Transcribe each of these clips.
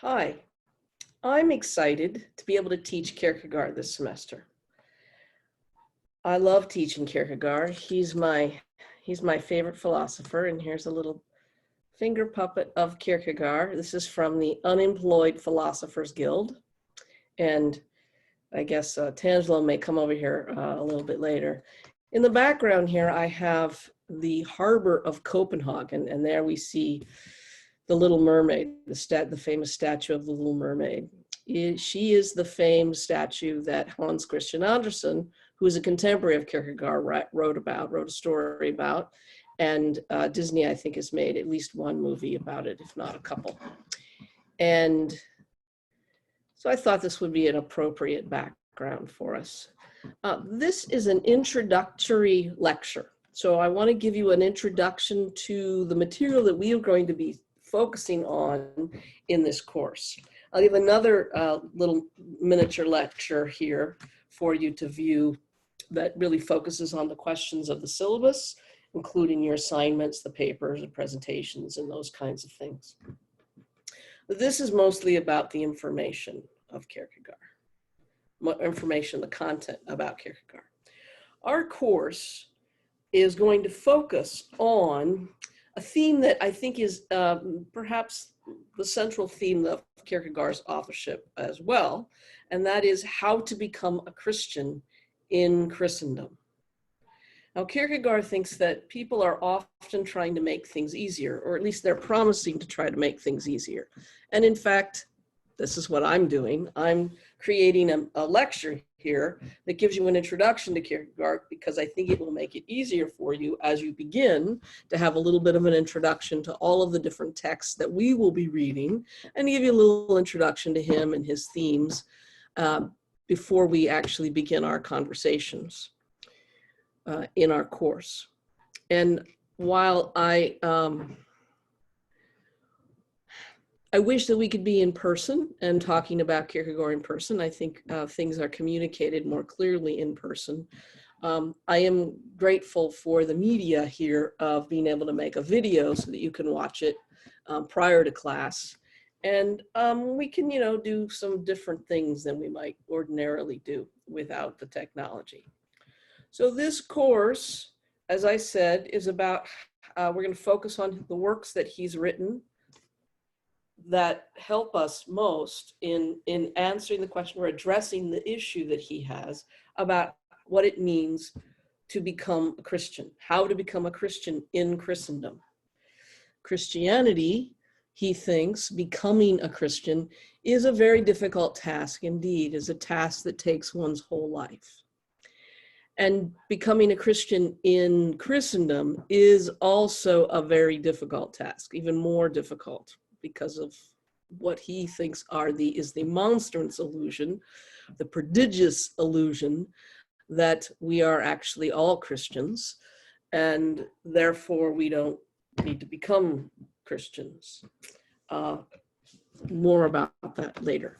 Hi, I'm excited to be able to teach Kierkegaard this semester. I love teaching Kierkegaard. He's my favorite philosopher, and here's a little finger puppet of Kierkegaard. This is from the Unemployed Philosophers Guild, and I guess Tangelo may come over here a little bit later. In the background here, I have the harbor of Copenhagen, and there we see the Little Mermaid, the famous statue of the Little Mermaid. She is the famed statue that Hans Christian Andersen, who is a contemporary of Kierkegaard, wrote a story about. And Disney, I think, has made at least one movie about it, if not a couple. And so I thought this would be an appropriate background for us. This is an introductory lecture. So I want to give you an introduction to the material that we are going to be focusing on in this course. I'll give another little miniature lecture here for you to view that really focuses on the questions of the syllabus, including your assignments, the papers, the presentations, and those kinds of things. But this is mostly about the information of Kierkegaard, the content about Kierkegaard. Our course is going to focus on a theme that I think is perhaps the central theme of Kierkegaard's authorship as well, and that is how to become a Christian in Christendom. Now, Kierkegaard thinks that people are often trying to make things easier, or at least they're promising to try to make things easier. And in fact, this is what I'm doing. I'm creating a lecture here that gives you an introduction to Kierkegaard because I think it will make it easier for you as you begin to have a little bit of an introduction to all of the different texts that we will be reading and give you a little introduction to him and his themes before we actually begin our conversations in our course. And while I wish that we could be in person and talking about Kierkegaard in person. I think things are communicated more clearly in person. I am grateful for the media here of being able to make a video so that you can watch it prior to class. And we can, do some different things than we might ordinarily do without the technology. So this course, as I said, is about, we're going to focus on the works that he's written that help us most in answering the question or addressing the issue that he has about what it means to become a Christian, how to become a Christian in Christendom. Christianity, he thinks, becoming a Christian is a very difficult task indeed, is a task that takes one's whole life. And becoming a Christian in Christendom is also a very difficult task, even more difficult, because of what he thinks is the monstrous illusion, the prodigious illusion that we are actually all Christians, and therefore we don't need to become Christians. More about that later.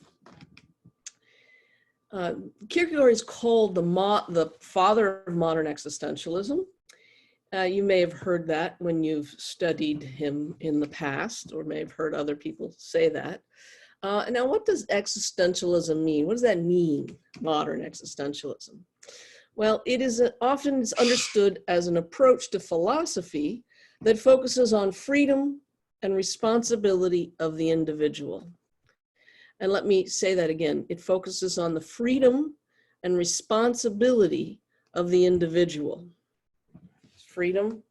Kierkegaard is called the father of modern existentialism. You may have heard that when you've studied him in the past, or may have heard other people say that. Now, what does existentialism mean? What does that mean, modern existentialism? Well, it is often understood as an approach to philosophy that focuses on freedom and responsibility of the individual. And let me say that again. It focuses on the freedom and responsibility of the individual. Freedom,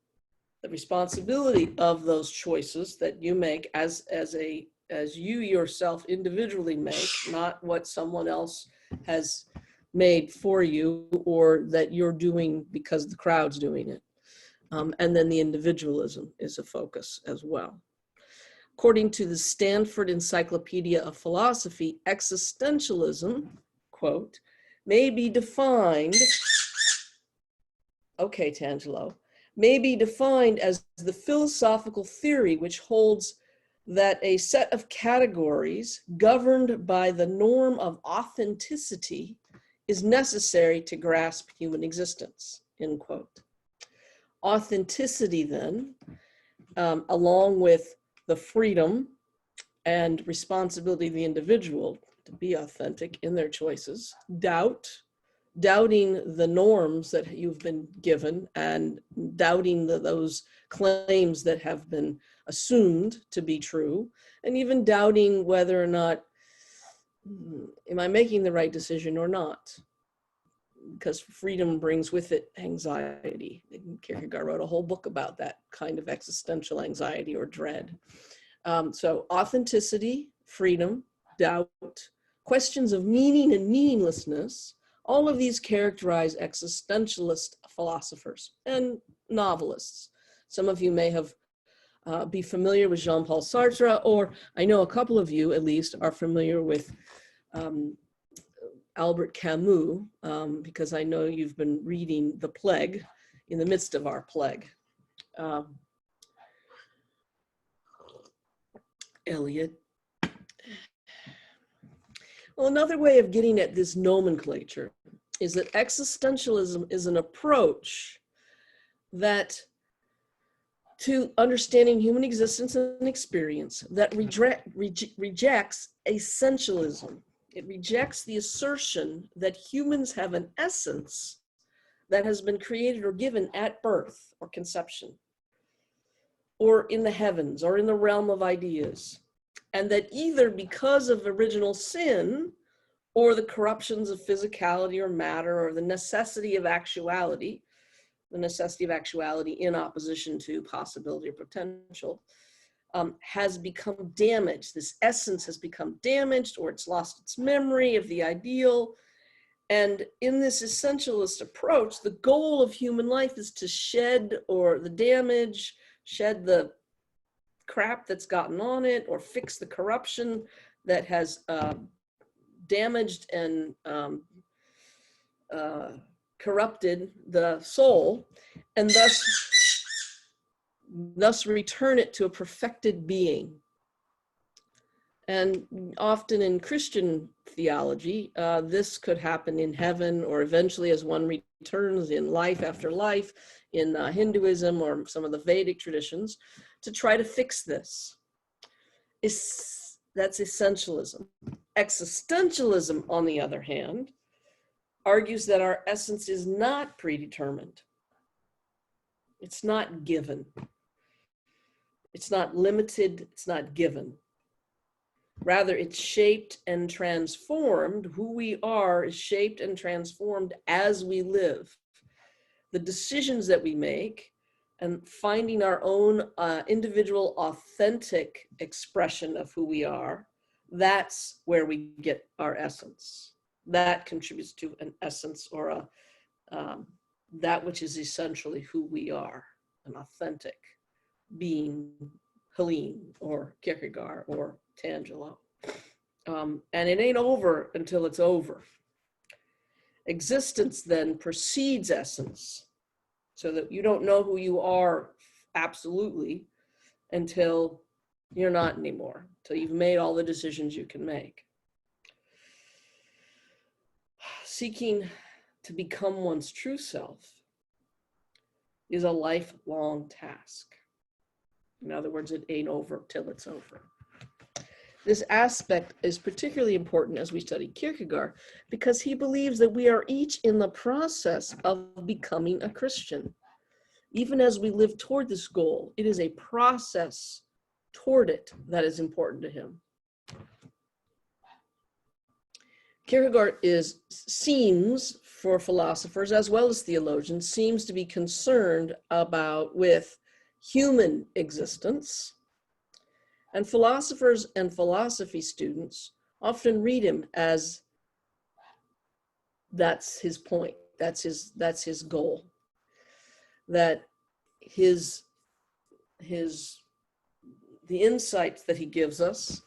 the responsibility of those choices that you make as you yourself individually make, not what someone else has made for you or that you're doing because the crowd's doing it. And then the individualism is a focus as well. According to the Stanford Encyclopedia of Philosophy, existentialism, quote, may be defined, okay, Tangelo, may be defined as the philosophical theory which holds that a set of categories governed by the norm of authenticity is necessary to grasp human existence, end quote. Authenticity then, along with the freedom and responsibility of the individual to be authentic in their choices, doubting the norms that you've been given, and doubting those claims that have been assumed to be true, and even doubting whether or not, am I making the right decision or not? Because freedom brings with it anxiety. Kierkegaard wrote a whole book about that kind of existential anxiety or dread. So authenticity, freedom, doubt, questions of meaning and meaninglessness, all of these characterize existentialist philosophers and novelists. Some of you may have be familiar with Jean-Paul Sartre, or I know a couple of you at least are familiar with Albert Camus, because I know you've been reading The Plague in the midst of our plague. Eliot. Well, another way of getting at this nomenclature is that existentialism is an approach that to understanding human existence and experience that rejects essentialism. It rejects the assertion that humans have an essence that has been created or given at birth or conception, or in the heavens, or in the realm of ideas, and that either because of original sin, or the corruptions of physicality or matter, or the necessity of actuality in opposition to possibility or potential, has become damaged. This essence has become damaged, or it's lost its memory of the ideal. And in this essentialist approach, the goal of human life is to shed the crap that's gotten on it, or fix the corruption that has damaged and corrupted the soul, and thus return it to a perfected being. And often in Christian theology, this could happen in heaven, or eventually as one returns in life after life, in Hinduism or some of the Vedic traditions, to try to fix this. That's essentialism. Existentialism, on the other hand, argues that our essence is not predetermined. It's not given. It's not limited, it's not given. Rather, it's shaped and transformed. Who we are is shaped and transformed as we live. The decisions that we make and finding our own individual authentic expression of who we are, that's where we get our essence. That contributes to an essence, or that which is essentially who we are, an authentic being, Helene or Kierkegaard or Tangelo. And it ain't over until it's over. Existence then precedes essence, so that you don't know who you are absolutely until you're not anymore, until you've made all the decisions you can make. Seeking to become one's true self is a lifelong task. In other words, it ain't over till it's over. This aspect is particularly important as we study Kierkegaard, because he believes that we are each in the process of becoming a Christian. Even as we live toward this goal, it is a process toward it that is important to him. Kierkegaard seems, for philosophers as well as theologians, seems to be concerned with human existence. And philosophers and philosophy students often read him as that's his point, that's his goal. That the insights that he gives us,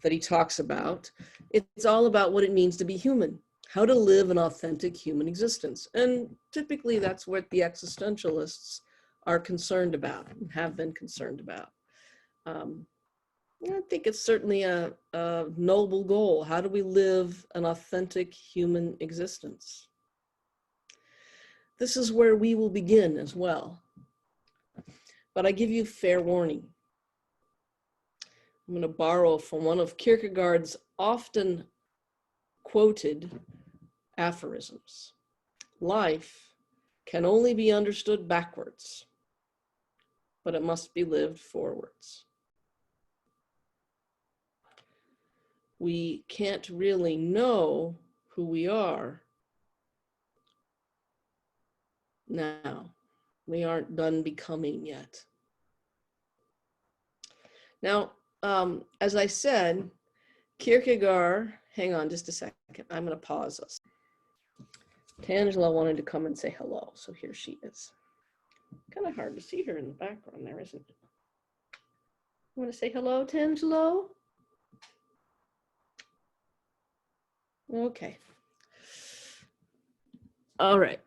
that he talks about, it's all about what it means to be human, how to live an authentic human existence. And typically that's what the existentialists are concerned about and have been concerned about. I think it's certainly a noble goal. How do we live an authentic human existence? This is where we will begin as well. But I give you fair warning. I'm going to borrow from one of Kierkegaard's often quoted aphorisms. Life can only be understood backwards, but it must be lived forwards. We can't really know who we are now. We aren't done becoming yet. Now, as I said, Kierkegaard, hang on just a second, I'm going to pause this. Tangela wanted to come and say hello, so here she is. Kind of hard to see her in the background there, isn't it? You want to say hello, Tangelo? Okay. All right.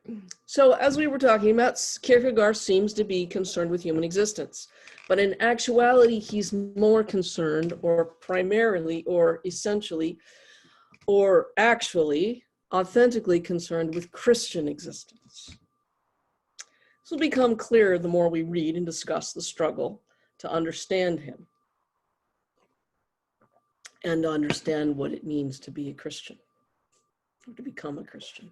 So as we were talking about, Kierkegaard seems to be concerned with human existence. But in actuality, he's more concerned, or primarily, or essentially, or actually, authentically concerned with Christian existence. This will become clearer the more we read and discuss the struggle to understand him and understand what it means to be a Christian, or to become a Christian.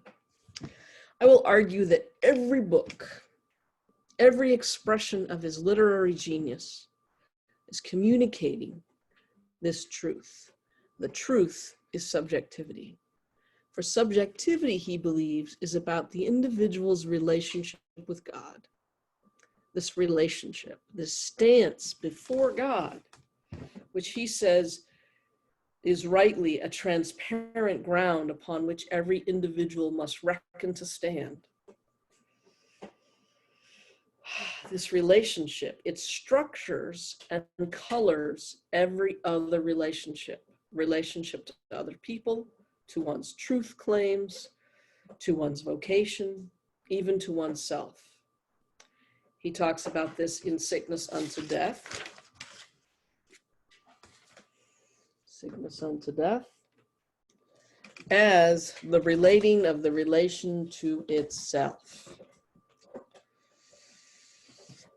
I will argue that every book, every expression of his literary genius is communicating this truth. The truth is subjectivity. For subjectivity, he believes, is about the individual's relationship with God. This relationship, this stance before God, which he says is rightly a transparent ground upon which every individual must reckon to stand. This relationship, it structures and colors every other relationship to other people, to one's truth claims, to one's vocation, even to oneself. He talks about this in Sickness Unto Death. Sickness unto death, as the relating of the relation to itself.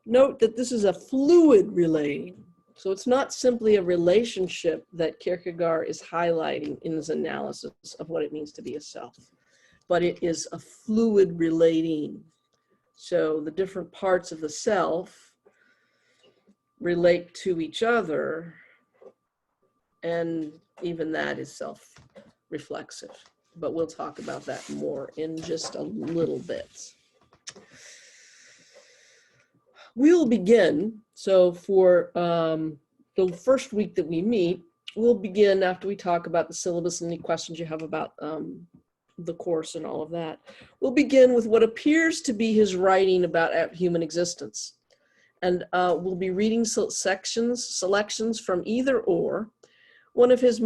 Note that this is a fluid relating. So it's not simply a relationship that Kierkegaard is highlighting in his analysis of what it means to be a self, but it is a fluid relating. So the different parts of the self relate to each other, and even that is self-reflexive. But we'll talk about that more in just a little bit. We'll begin, so for the first week that we meet, we'll begin after we talk about the syllabus and any questions you have about the course and all of that. We'll begin with what appears to be his writing about human existence. And we'll be reading selections from Either Or, one of his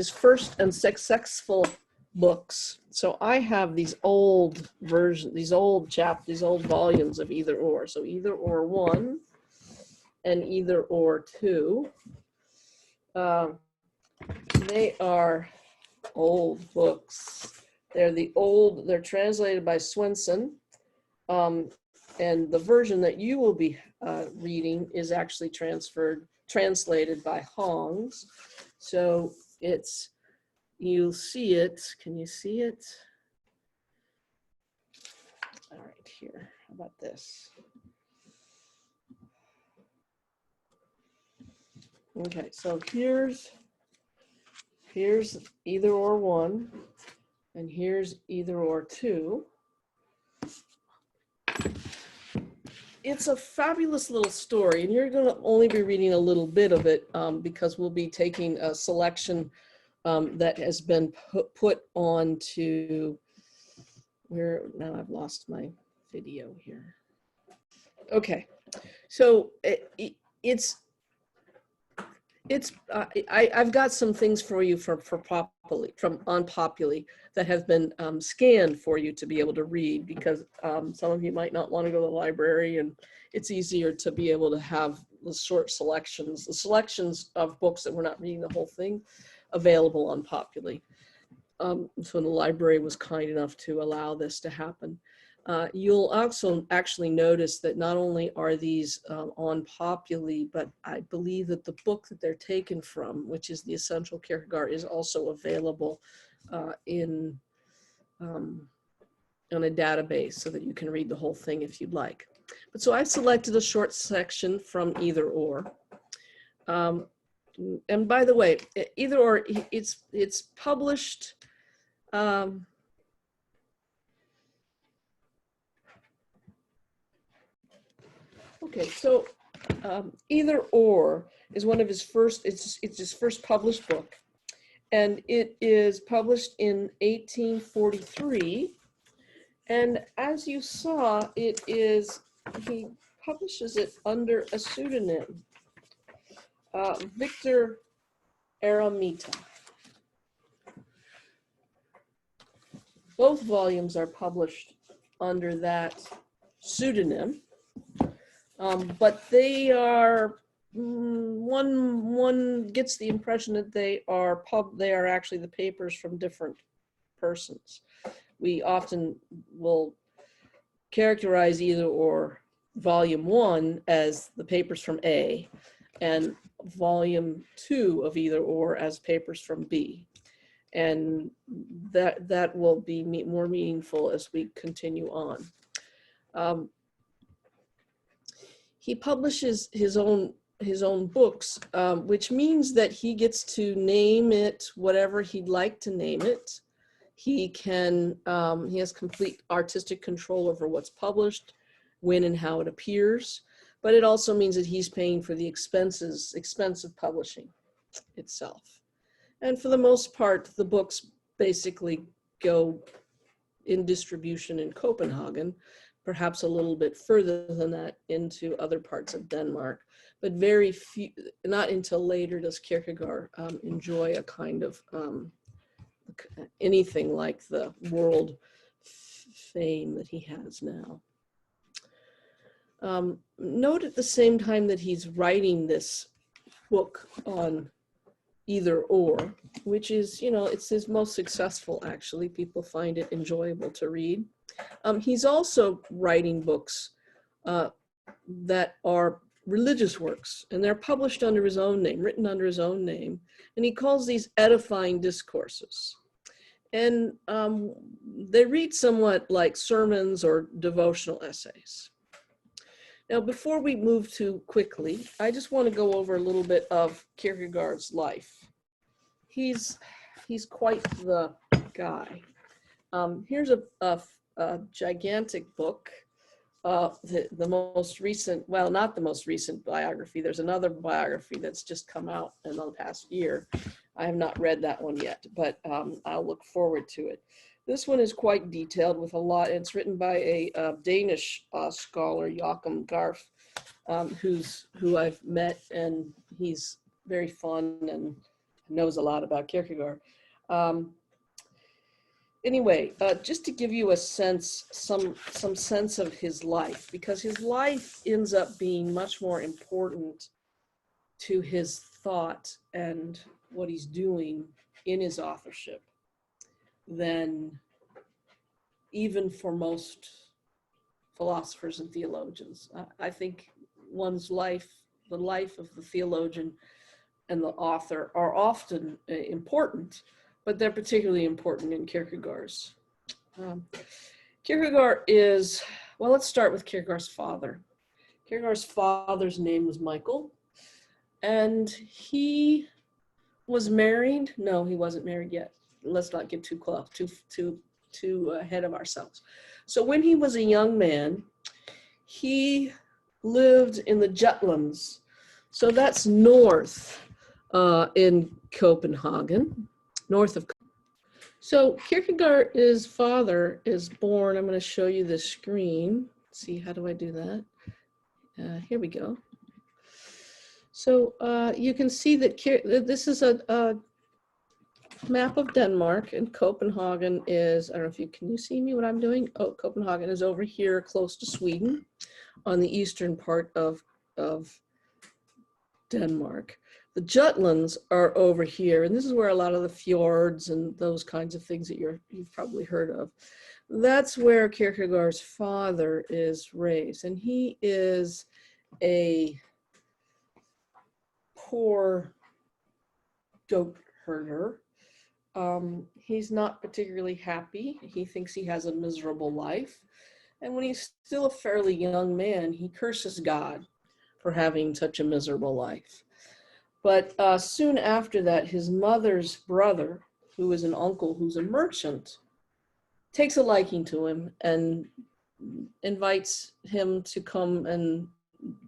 first and successful books. So I have these old versions, these old volumes of Either Or. So Either Or 1 and Either Or 2. They are old books. They're translated by Swenson. And the version that you will be reading is actually translated by Hongs. So you'll see it. Can you see it? All right, here. How about this? Okay, so here's Either Or 1, and here's Either Or 2. It's a fabulous little story, and you're going to only be reading a little bit of it because we'll be taking a selection that has been put onto now I've lost my video here. Okay, so I've got some things for you from Unpopularly that have been scanned for you to be able to read, because some of you might not want to go to the library, and it's easier to be able to have the selections of books that we're not reading the whole thing available on Popularly. So the library was kind enough to allow this to happen. You'll also actually notice that not only are these on Populi, but I believe that the book that they're taken from, which is The Essential Kierkegaard, is also available in on a database so that you can read the whole thing if you'd like. But so I selected a short section from Either Or. And by the way, Either Or, it's published okay, so Either Or is one of his first, it's his first published book, and it is published in 1843. And as you saw, he publishes it under a pseudonym, Victor Eremita. Both volumes are published under that pseudonym, but they are, one gets the impression that they are actually the papers from different persons. We often will characterize Either Or volume 1 as the papers from A, and volume 2 of Either Or as papers from B. And that will be more meaningful as we continue on. He publishes his own books, which means that he gets to name it whatever he'd like to name it. He has complete artistic control over what's published, when and how it appears, but it also means that he's paying for the expense of publishing itself. And for the most part, the books basically go in distribution in Copenhagen, perhaps a little bit further than that into other parts of Denmark, but very few, not until later does Kierkegaard enjoy a kind of anything like the world fame that he has now. Note at the same time that he's writing this book on Either Or, which is, it's his most successful, actually. People find it enjoyable to read. He's also writing books that are religious works, and they're published under his own name, written under his own name, and he calls these edifying discourses. And they read somewhat like sermons or devotional essays. Now, before we move too quickly, I just want to go over a little bit of Kierkegaard's life. He's quite the guy. Here's a gigantic book, the most recent, well, not the most recent biography. There's another biography that's just come out in the past year. I have not read that one yet, but I'll look forward to it. This one is quite detailed with a lot. It's written by a Danish scholar, Joachim Garf, who I've met, and he's very fun and knows a lot about Kierkegaard. Anyway, just to give you a sense, some sense of his life, because his life ends up being much more important to his thought and what he's doing in his authorship than even for most philosophers and theologians. I think one's life, the life of the theologian and the author, are often important, but they're particularly important in Kierkegaard's. Kierkegaard is, well, let's start with Kierkegaard's father. Kierkegaard's father's name was Michael, and he was married. No, he wasn't married yet. Let's not get too close, too ahead of ourselves. So when he was a young man, he lived in the Jutlands. So that's north in Copenhagen, north of. So Kierkegaard's father is born. I'm going to show you the screen. Let's see, how do I do that? Here we go. So you can see that this is a map of Denmark, and Copenhagen is, I don't know if can you see me what I'm doing? Oh, Copenhagen is over here close to Sweden on the eastern part of Denmark. The Jutlands are over here, and this is where a lot of the fjords and those kinds of things that you've probably heard of. that's where Kierkegaard's father is raised. And he is a poor goat herder. He's not particularly happy. He thinks he has a miserable life. And when he's still a fairly young man, he curses God for having such a miserable life. But soon after that, his mother's brother, who is an uncle who's a merchant, takes a liking to him and invites him to come and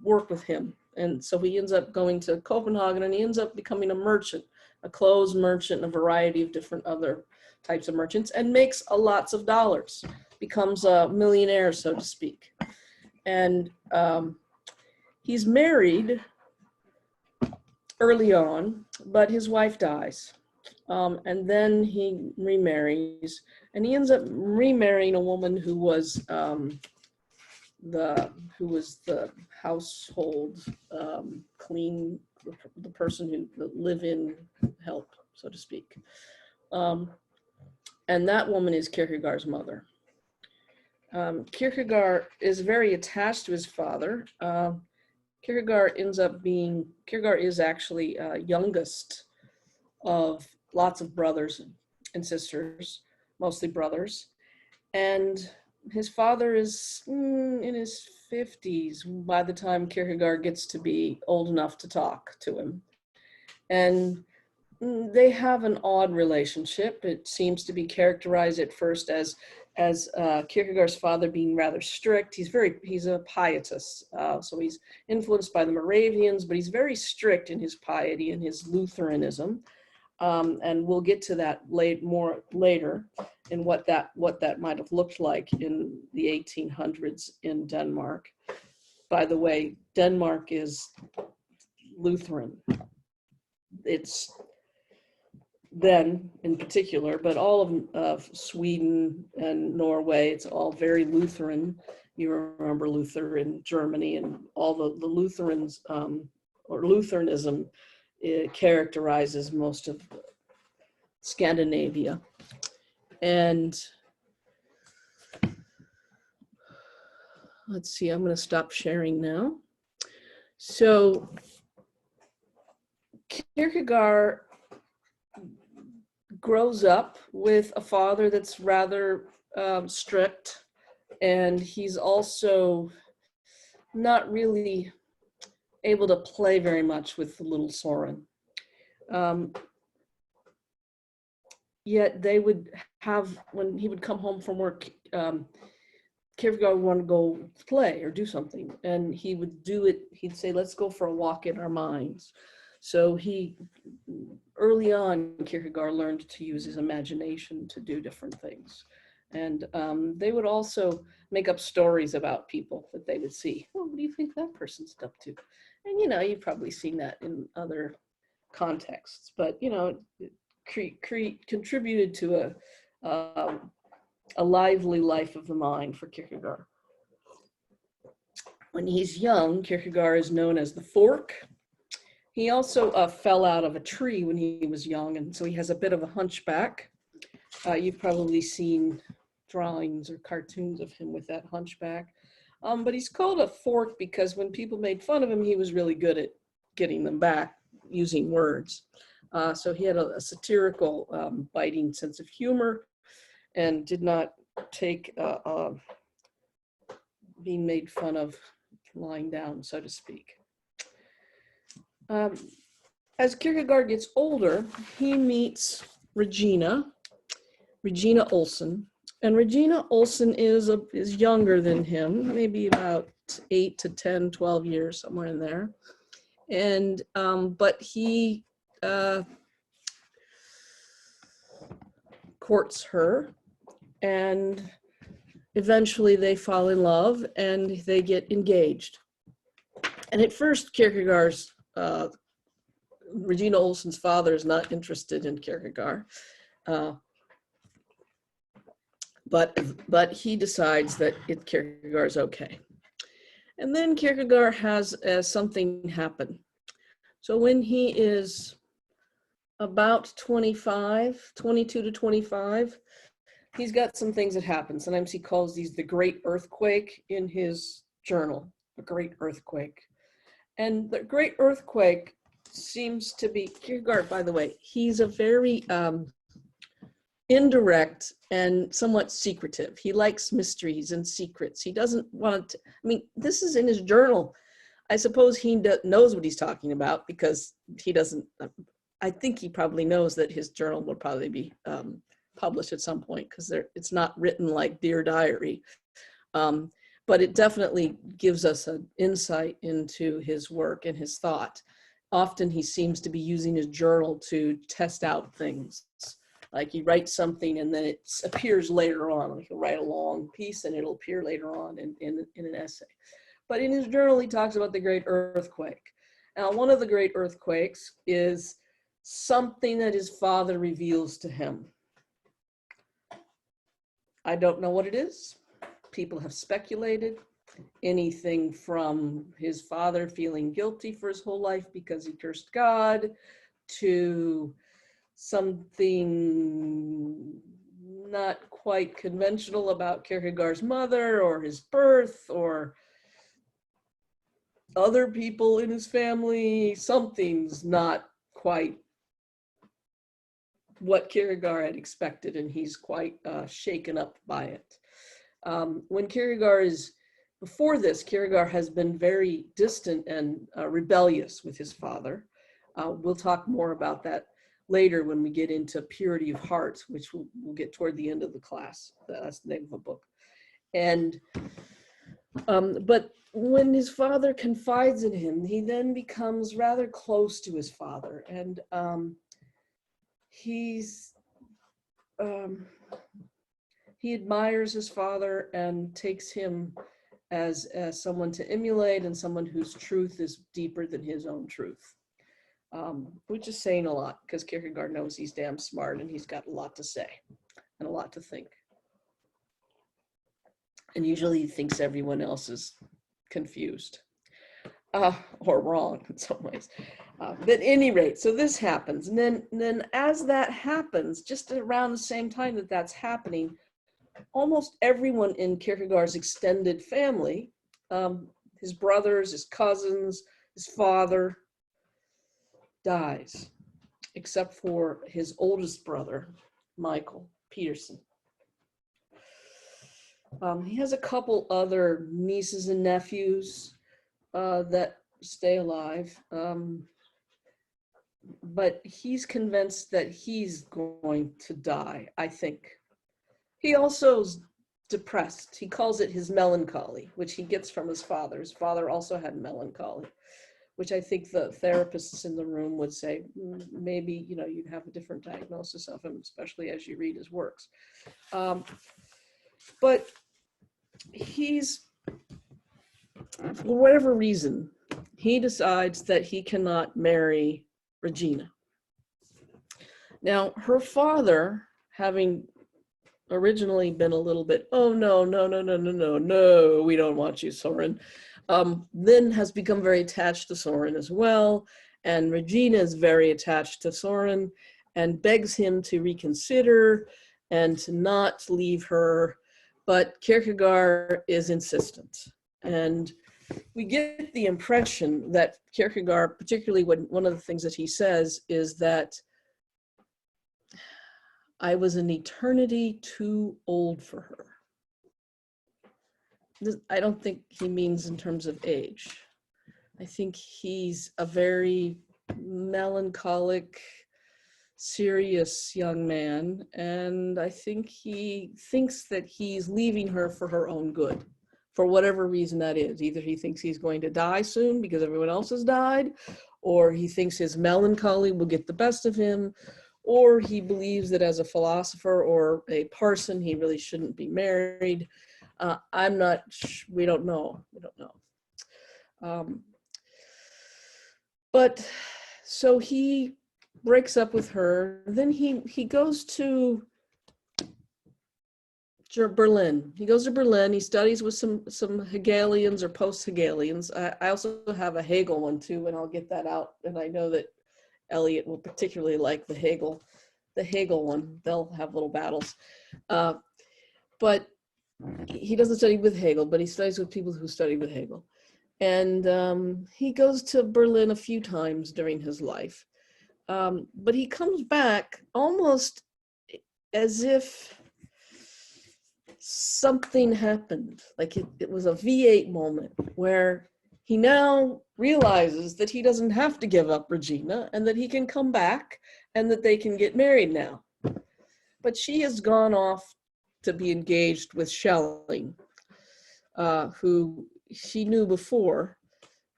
work with him. And so he ends up going to Copenhagen, and he ends up becoming a merchant, a clothes merchant, and a variety of different other types of merchants, and makes lots of dollars, becomes a millionaire, so to speak. And he's married early on, but his wife dies. And then he remarries, and he ends up remarrying a woman who was the household clean, the person who the live-in help, so to speak. And that woman is Kierkegaard's mother. Kierkegaard is very attached to his father. Kierkegaard is actually youngest of lots of brothers and sisters, mostly brothers. And his father is in his 50s by the time Kierkegaard gets to be old enough to talk to him. And they have an odd relationship. It seems to be characterized at first as Kierkegaard's father being rather strict. He's a pietist, so he's influenced by the Moravians, but he's very strict in his piety and his Lutheranism. And we'll get to that more later in what that might have looked like in the 1800s in Denmark. By the way, Denmark is Lutheran. It's then in particular, but all of Sweden and Norway, it's all very Lutheran. You remember Luther in Germany, and all the Lutherans, or Lutheranism, it characterizes most of Scandinavia. And let's see, I'm going to stop sharing now. So Kierkegaard grows up with a father that's rather strict, and he's also not really able to play very much with the little Soren. Yet they would have, when he would come home from work, Kierkegaard would want to go play or do something, and he would do it. He'd say, "Let's go for a walk in our minds." So early on, Kierkegaard learned to use his imagination to do different things. And they would also make up stories about people that they would see. Oh, what do you think that person's up to? And, you've probably seen that in other contexts, but, it contributed to a lively life of the mind for Kierkegaard. When he's young, Kierkegaard is known as the fork. He also fell out of a tree when he was young, and so he has a bit of a hunchback. You've probably seen drawings or cartoons of him with that hunchback. But he's called a fork because when people made fun of him, he was really good at getting them back using words. So he had a satirical, biting sense of humor, and did not take being made fun of lying down, so to speak. As Kierkegaard gets older, he meets Regina Olsen. And Regina Olsen is younger than him, maybe about 8 to 10, 12 years, somewhere in there. And, but he courts her, and eventually they fall in love and they get engaged. And at first, Kierkegaard's Regina Olsen's father is not interested in Kierkegaard, but he decides that Kierkegaard's okay. And then Kierkegaard has something happen. So when he is about 22 to 25, he's got some things that happen. Sometimes he calls these the great earthquake in his journal, a great earthquake. And the great earthquake seems to be, Kierkegaard, by the way, he's a very indirect and somewhat secretive. He likes mysteries and secrets. He doesn't want to, I mean, this is in his journal. I suppose he knows what he's talking about because he doesn't, I think he probably knows that his journal will probably be published at some point because it's not written like Dear Diary. But it definitely gives us an insight into his work and his thought. Often he seems to be using his journal to test out things. Like he writes something and then it appears later on. Like he'll write a long piece and it'll appear later on in an essay. But in his journal, he talks about the great earthquake. Now, one of the great earthquakes is something that his father reveals to him. I don't know what it is. People have speculated. Anything from his father feeling guilty for his whole life because he cursed God, to something not quite conventional about Kierkegaard's mother or his birth or other people in his family. Something's not quite what Kierkegaard had expected, and he's quite shaken up by it. When Kierkegaard is, before this, Kierkegaard has been very distant and rebellious with his father. We'll talk more about that later when we get into Purity of Heart, which we'll get toward the end of the class. That's the name of the book. And, but when his father confides in him, he then becomes rather close to his father. And he admires his father and takes him as someone to emulate and someone whose truth is deeper than his own truth, which is saying a lot because Kierkegaard knows he's damn smart and he's got a lot to say and a lot to think. And usually he thinks everyone else is confused or wrong in some ways. But at any rate, so this happens. And then as that happens, just around the same time that that's happening, almost everyone in Kierkegaard's extended family, his brothers, his cousins, his father, dies, except for his oldest brother, Michael Peterson. He has a couple other nieces and nephews that stay alive, but he's convinced that he's going to die, I think. He also is depressed. He calls it his melancholy, which he gets from his father. His father also had melancholy, which I think the therapists in the room would say, maybe, you know, you'd have a different diagnosis of him, especially as you read his works. But he's, for whatever reason, he decides that he cannot marry Regina. Now, her father, having originally been a little bit, oh, no, we don't want you, Soren, then has become very attached to Soren as well. And Regina is very attached to Soren and begs him to reconsider and to not leave her. But Kierkegaard is insistent. And we get the impression that Kierkegaard, particularly when one of the things that he says is that I was an eternity too old for her. I don't think he means in terms of age. I think he's a very melancholic, serious young man, and I think he thinks that he's leaving her for her own good, for whatever reason that is. Either he thinks he's going to die soon because everyone else has died, or he thinks his melancholy will get the best of him, or he believes that as a philosopher or a parson, he really shouldn't be married. I'm not, we don't know. But so he breaks up with her. Then he goes to Berlin. He goes to Berlin. He studies with some Hegelians or post-Hegelians. I also have a Hegel one too, and I'll get that out. And I know that Elliot will particularly like the Hegel the Hegel one. They'll have little battles. But he doesn't study with Hegel, but he studies with people who study with Hegel. And he goes to Berlin a few times during his life. But he comes back almost as if something happened. Like it was a V8 moment where he now realizes that he doesn't have to give up Regina and that he can come back and that they can get married now. But she has gone off to be engaged with Schelling, who she knew before,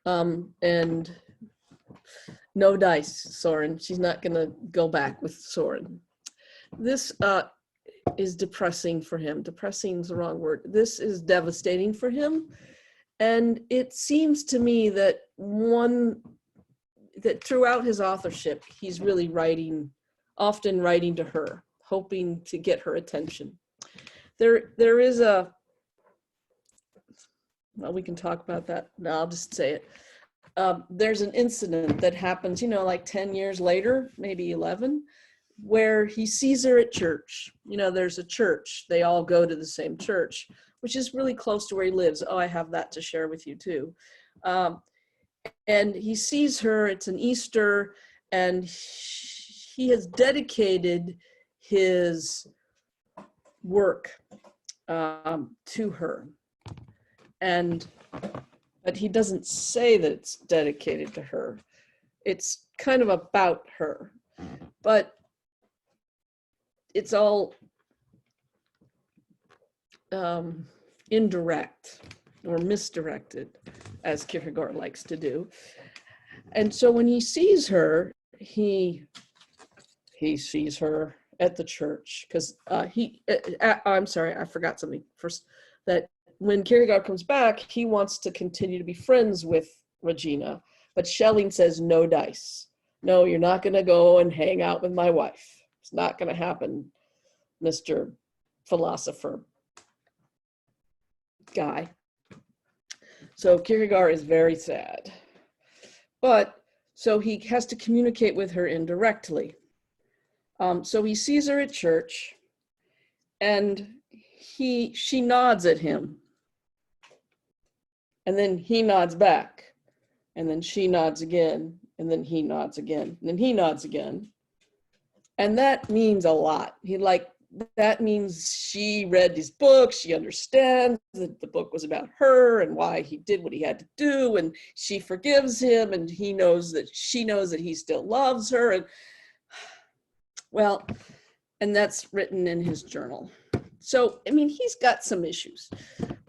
and no dice, Soren. She's not going to go back with Soren. This is depressing for him. Depressing is the wrong word. This is devastating for him. And it seems to me that throughout his authorship, he's really often writing to her, hoping to get her attention. There is well, we can talk about that. No, I'll just say it. There's an incident that happens, like 10 years later, maybe 11, where he sees her at church. There's a church. They all go to the same church, which is really close to where he lives. Oh, I have that to share with you too. And he sees her, it's an Easter, and he has dedicated his work to her. But he doesn't say that it's dedicated to her. It's kind of about her, but it's all indirect or misdirected, as Kierkegaard likes to do. And so when he sees her, he sees her at the church, because I'm sorry, I forgot something first, that when Kierkegaard comes back, he wants to continue to be friends with Regina, but Schelling says, no dice. No, you're not going to go and hang out with my wife. It's not going to happen, Mr. Philosopher guy. So Kierkegaard is very sad. But so he has to communicate with her indirectly. So he sees her at church, and she nods at him. And then he nods back. And then she nods again. And then he nods again. And then he nods again. And that means a lot. That means she read his book. She understands that the book was about her and why he did what he had to do. And she forgives him. And she knows that he still loves her. And well, and that's written in his journal. So, he's got some issues,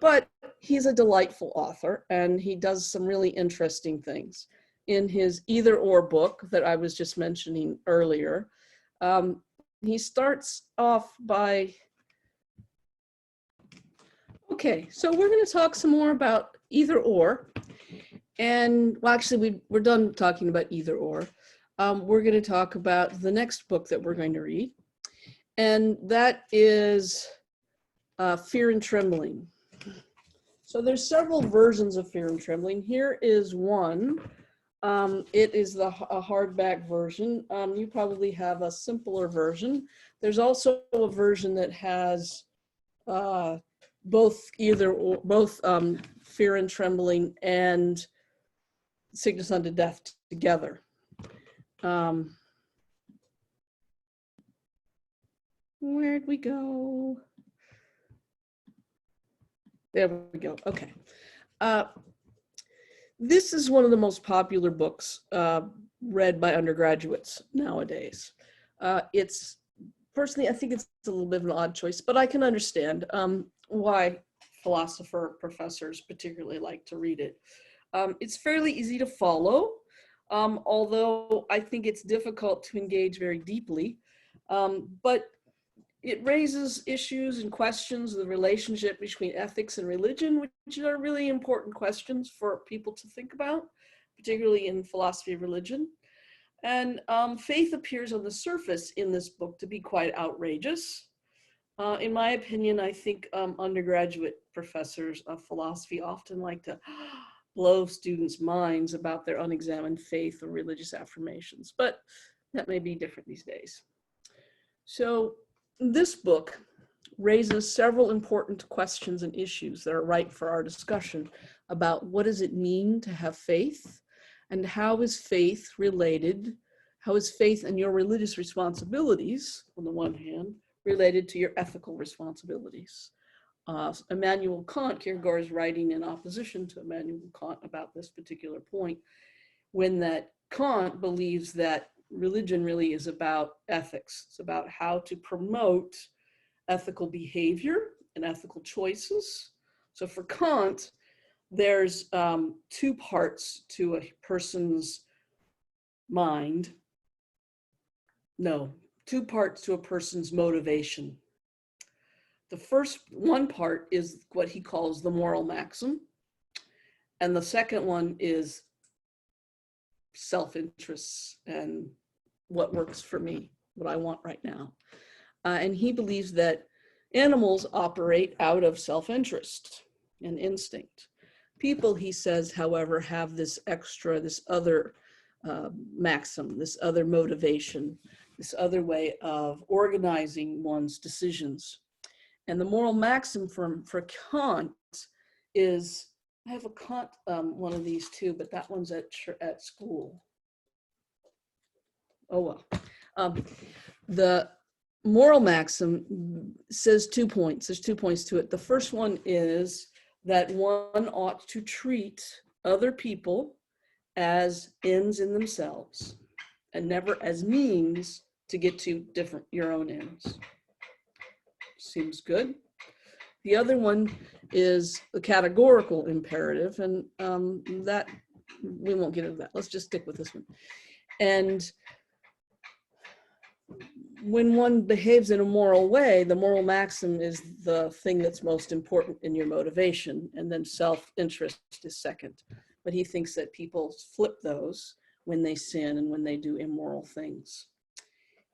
but he's a delightful author, and he does some really interesting things. In his Either Or book that I was just mentioning earlier, he starts off by, okay, so we're going to talk some more about Either Or. And, well, actually, we're done talking about Either Or. We're going to talk about the next book that we're going to read, and that is Fear and Trembling. So there's several versions of Fear and Trembling. Here is one. It is a hardback version. You probably have a simpler version. There's also a version that has both Fear and Trembling and Sickness Unto Death together. Where'd we go? There we go. Okay. This is one of the most popular books read by undergraduates nowadays. Personally, I think it's a little bit of an odd choice, but I can understand why philosopher professors particularly like to read it. It's fairly easy to follow, although I think it's difficult to engage very deeply. But it raises issues and questions of the relationship between ethics and religion, which are really important questions for people to think about, particularly in philosophy of religion. And faith appears on the surface in this book to be quite outrageous. In my opinion, I think undergraduate professors of philosophy often like to blow students' minds about their unexamined faith or religious affirmations, but that may be different these days. So this book raises several important questions and issues that are ripe for our discussion about what does it mean to have faith, and how is faith and your religious responsibilities, on the one hand, related to your ethical responsibilities. Immanuel Kant, Kierkegaard is writing in opposition to Immanuel Kant about this particular point, when that Kant believes that religion really is about ethics. It's about how to promote ethical behavior and ethical choices. So for Kant, there's two parts to a person's mind. No, two parts to a person's motivation. The first one part is what he calls the moral maxim. And the second one is self-interests and what works for me, what I want right now. And he believes that animals operate out of self-interest and instinct. People, he says, however, have this other maxim, this other motivation, this other way of organizing one's decisions. And the moral maxim for Kant is, I have a Kant, one of these too, but that one's at school. Oh well. The moral maxim says 2 points. There's 2 points to it. The first one is that one ought to treat other people as ends in themselves and never as means to get to your own ends. Seems good. The other one is the categorical imperative, and that we won't get into that. Let's just stick with this one. And when one behaves in a moral way, the moral maxim is the thing that's most important in your motivation, and then self-interest is second. But he thinks that people flip those when they sin and when they do immoral things.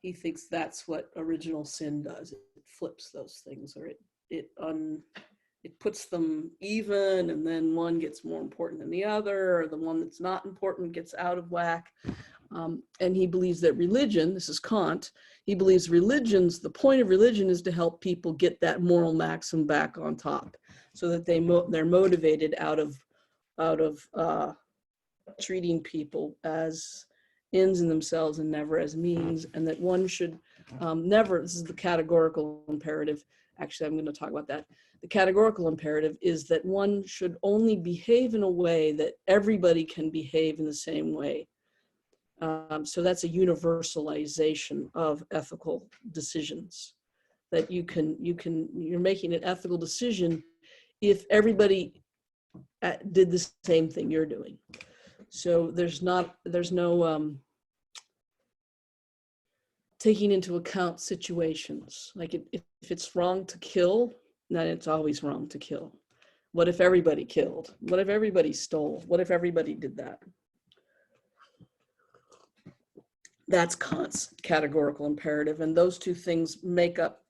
He thinks that's what original sin does. It flips those things, or it puts them even, and then one gets more important than the other, or the one that's not important gets out of whack. And he believes that religion, this is Kant, he believes the point of religion is to help people get that moral maxim back on top, so that they're motivated out of treating people as ends in themselves and never as means, and that one should never, this is the categorical imperative, actually I'm going to talk about that. The categorical imperative is that one should only behave in a way that everybody can behave in the same way. So that's a universalization of ethical decisions, that you're making an ethical decision if everybody did the same thing you're doing. So there's no taking into account situations. Like if it's wrong to kill, then it's always wrong to kill. What if everybody killed? What if everybody stole? What if everybody did that? That's Kant's categorical imperative, and those two things make up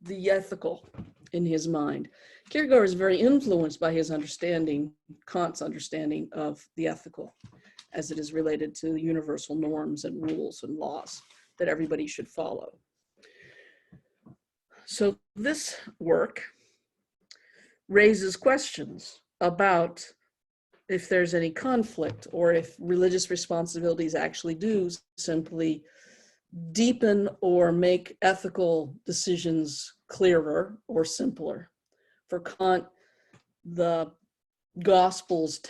the ethical in his mind. Kierkegaard is very influenced by his understanding, Kant's understanding of the ethical, as it is related to the universal norms and rules and laws that everybody should follow. So this work raises questions about if there's any conflict, or if religious responsibilities actually do simply deepen or make ethical decisions clearer or simpler. For Kant, the Gospels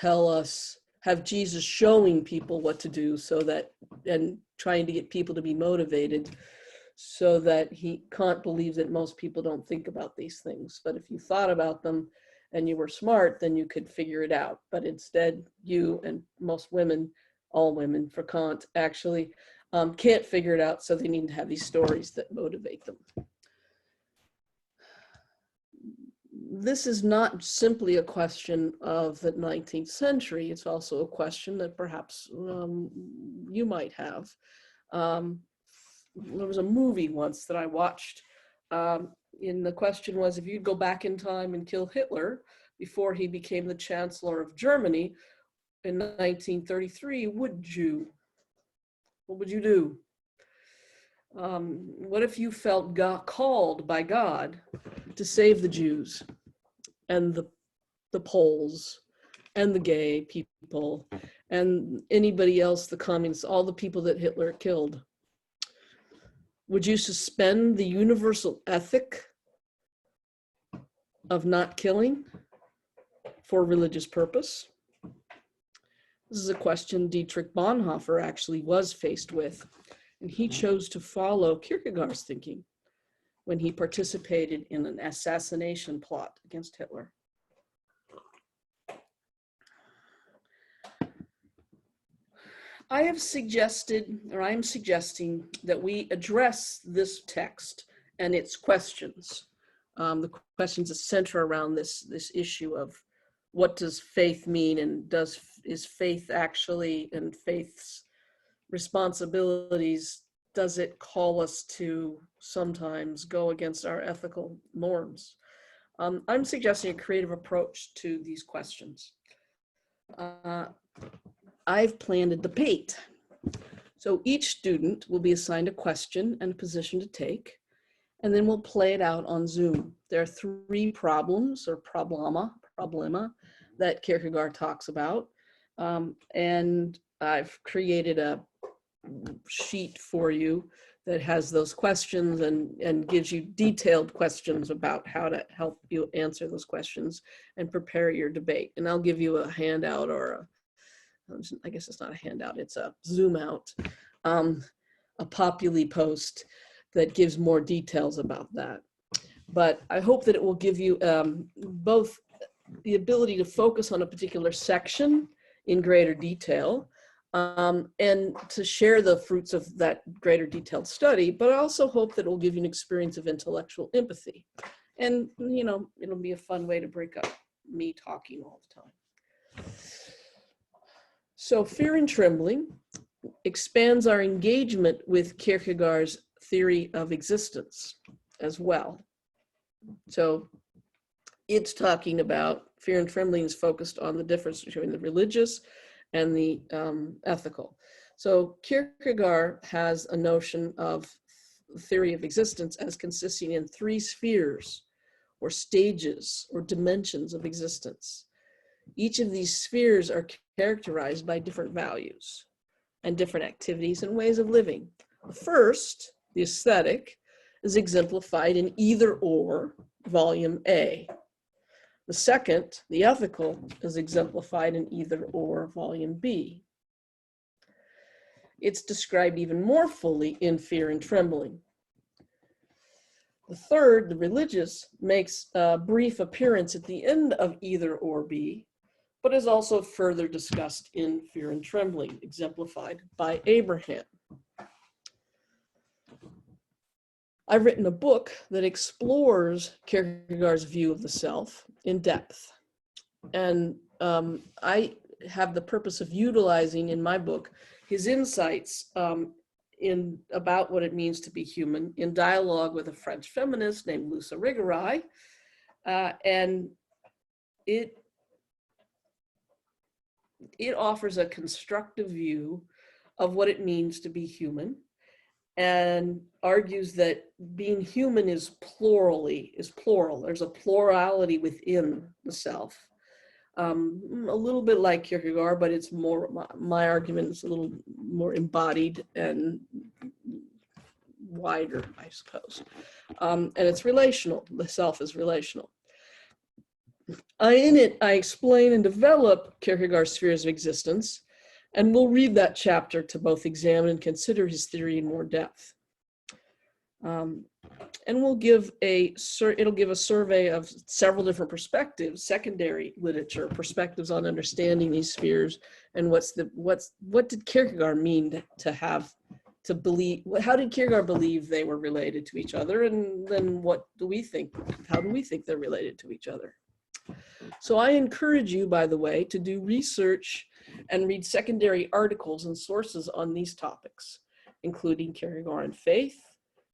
have Jesus showing people what to do, and trying to get people to be motivated, so that Kant believes that most people don't think about these things. But if you thought about them and you were smart, then you could figure it out. But instead, you and most women, all women for Kant, actually can't figure it out, so they need to have these stories that motivate them. This is not simply a question of the 19th century. It's also a question that perhaps you might have. There was a movie once that I watched, and the question was, if you'd go back in time and kill Hitler before he became the Chancellor of Germany in 1933, would you? What would you do? What if you felt called by God to save the Jews and the Poles and the gay people and anybody else, the communists, all the people that Hitler killed? Would you suspend the universal ethic of not killing for religious purpose? This is a question Dietrich Bonhoeffer actually was faced with, and he chose to follow Kierkegaard's thinking when he participated in an assassination plot against Hitler. I have suggested, or I'm suggesting, that we address this text and its questions. The questions that center around this issue of what does faith mean, and is faith actually, and faith's responsibilities, does it call us to sometimes go against our ethical norms? I'm suggesting a creative approach to these questions. I've planned a debate. So each student will be assigned a question and a position to take, and then we'll play it out on Zoom. There are 3 problems or problema that Kierkegaard talks about. And I've created a sheet for you that has those questions and gives you detailed questions about how to help you answer those questions and prepare your debate. And I'll give you a handout, or I guess it's not a handout, it's a Zoom out, a Populi post that gives more details about that. But I hope that it will give you both the ability to focus on a particular section in greater detail, and to share the fruits of that greater detailed study, but I also hope that it will give you an experience of intellectual empathy. And, you know, it'll be a fun way to break up me talking all the time. So Fear and Trembling expands our engagement with Kierkegaard's theory of existence as well. So it's talking about, Fear and Trembling is focused on the difference between the religious and the ethical. So Kierkegaard has a notion of theory of existence as consisting in 3 spheres or stages or dimensions of existence. Each of these spheres are characterized by different values and different activities and ways of living. The first, the aesthetic, is exemplified in Either Or, Volume A. The second, the ethical, is exemplified in Either Or, Volume B. It's described even more fully in Fear and Trembling. The third, the religious, makes a brief appearance at the end of Either Or B, but is also further discussed in Fear and Trembling, exemplified by Abraham. I've written a book that explores Kierkegaard's view of the self in depth. And I have the purpose of utilizing in my book his insights in about what it means to be human in dialogue with a French feminist named Luce Irigaray. And it offers a constructive view of what it means to be human, and argues that being human is plural. There's a plurality within the self. A little bit like Kierkegaard, but it's more, my argument is a little more embodied and wider, I suppose. And it's relational. The self is relational. In it, I explain and develop Kierkegaard's spheres of existence, and we'll read that chapter to both examine and consider his theory in more depth. And we'll give it'll give a survey of several different perspectives, secondary literature, perspectives on understanding these spheres, and what did Kierkegaard mean to believe, how did Kierkegaard believe they were related to each other, and then how do we think they're related to each other? So I encourage you, by the way, to do research and read secondary articles and sources on these topics, including Kierkegaard and faith,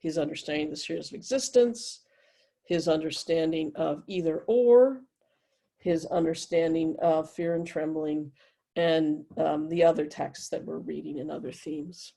his understanding of the spheres of existence, his understanding of Either Or, his understanding of Fear and Trembling, and the other texts that we're reading and other themes.